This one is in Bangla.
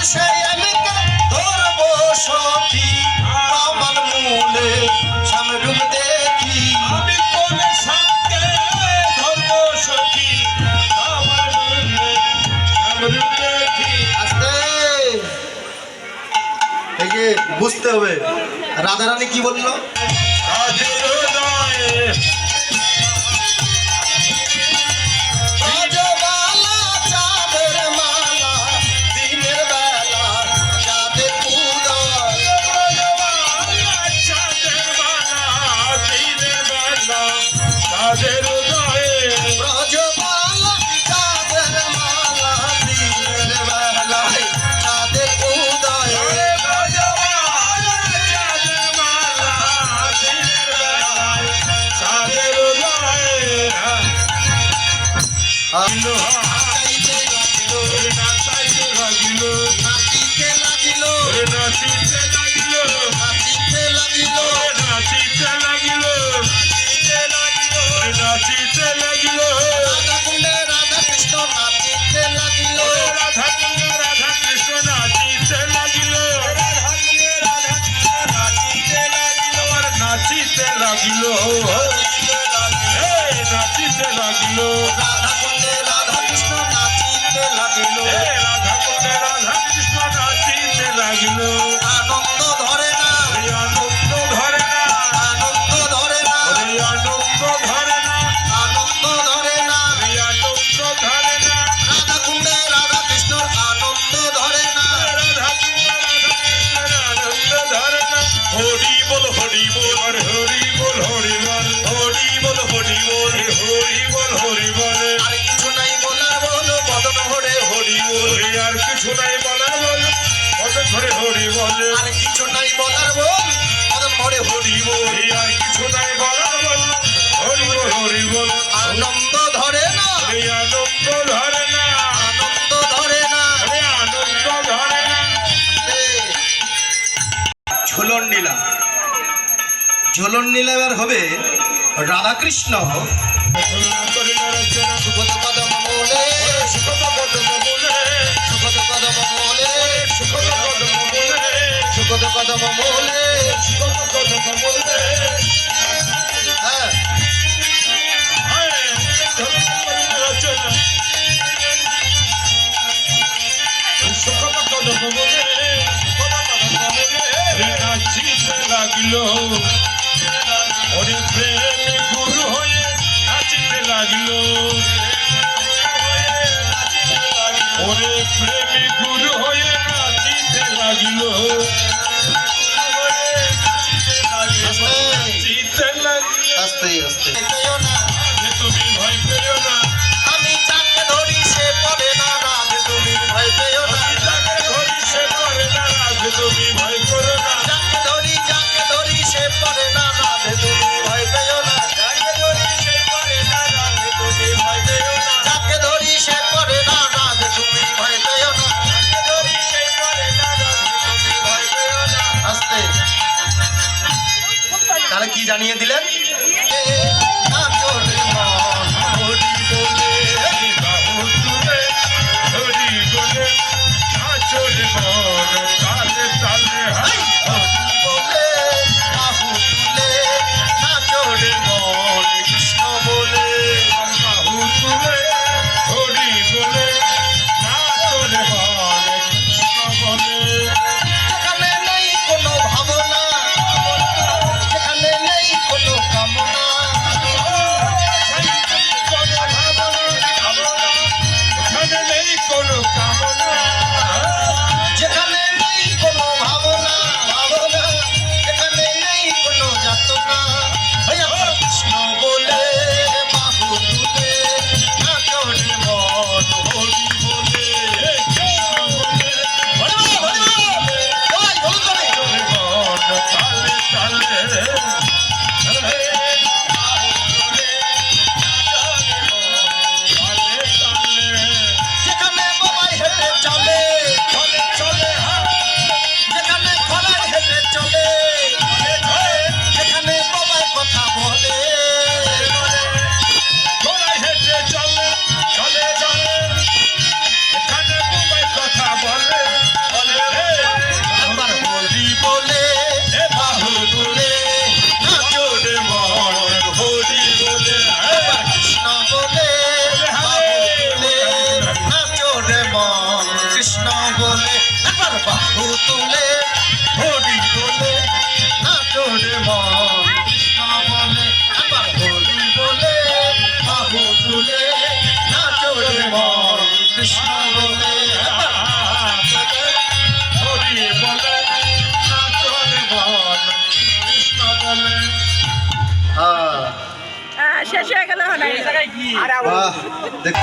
সেই আমি ধরবো সখী আমার মূলে সামরূপ দেখি আমি কোন সঙ্গে ধরবো সখী আমার মূলে সামরূপ দেখি। আস্তে এই যে বুঝতে হবে রাধারানী কি বললো কাজের হৃদয়ে ব্রজবালা চাঁদের মালা দিনের বেলা চাঁদের উদয় চাঁদের মালা দিনের বেলা কাজের হৃদয়ে ব্রজবালা চাঁদের মালা দিনের বেলায় চাঁদের উদয় নাচিতে লাগিল নাচিতে লাগিল নাচিতে লাগিল রাধা কুণ্ডে রাধা কৃষ্ণ নাচিতে লাগিল নাচিতে লাগিল নাচিতে লাগিল রাধা কুণ্ডে রাধা কৃষ্ণ নাচিতে লাগিল রাধা কুণ্ডে রাধা কৃষ্ণ নাচিতে লাগিল আনন্দ ধরে না আনন্দ ধরে না আনন্দ ধরে না আনন্দ ধরে না আনন্দ ধরে না আনন্দ ধরে না রাধা কুণ্ডে রাধা কৃষ্ণ আনন্দ ধরে না রাধা কুণ্ডে রাধা কৃষ্ণের আনন্দ ধরে না হরি বল হরি বল হরি বল হরি বল হরি বল হরি বল হরি বল হরি বল আর কিছু নাই বলার বলো বদন ভরে হরি বল আর কিছু নাই বলার বল কত ধরে হরি বল আর কিছু নাই বলার বল বদন ভরে হরি বল আর কিছু নাই বলার বল হরি বল হরি বল আনন্দ ধরে না আনন্দ ধরে না আনন্দ ধরে না আনন্দ ধরে না ঝুলন নীলা ঝুলন নীলা এবার হবে রাধাকৃষ্ণ সুগত কদম বলে সুগত কদম বলে সুগত কদম বলে সুগত কদম বলে হ্যাঁ নাচিতে লাগিল ওরে প্রেম গুরু হয়ে নাচিতে লাগিল ওরে প্রেমী গুরু হয়ে নাচিতে লাগিল নাচিতে লাগিল আস্তে আস্তে পেও না তুমি ভয় পেও না আমি যাকে ধরি সে পড়ে না রাধে তুমি ভয় পেও না যাকে ধরি সে পরে না রাধে তুমি ভয় করো না যাকে ধরি সে পড়ে না রাধে তুমি ভয় পেও না যাকে ধরি সে পড়ে না রাধে তুমি ভয় পেও না যাকে ধরি সে পড়ে না রাধে তুমি ভয় পেও না যাকে ধরি সে পড়ে না রাধে তুমি ভয় পেও না আস্তে তাহলে কি জানিয়ে দিলেন বাহু তুলে হরি বলে নাচর মন তালে তালে হাই বাহু তুলে হরি বলে নাচর মন কৃষ্ণ বলে যেখানে নেই কোনো ভাবনা যেখানে নেই কোনো মন কৃষ্ণ বলে একবার বাহু তুলে হরি বলে নাচো রে মন কৃষ্ণ বলে একবার হরি বলে বাহু তুলে নাচো রে মন কৃষ্ণ বলে হরি বলে নাচো রে মন কৃষ্ণ বলে। হ্যাঁ শেষ হয়ে গেল বাহ দেখ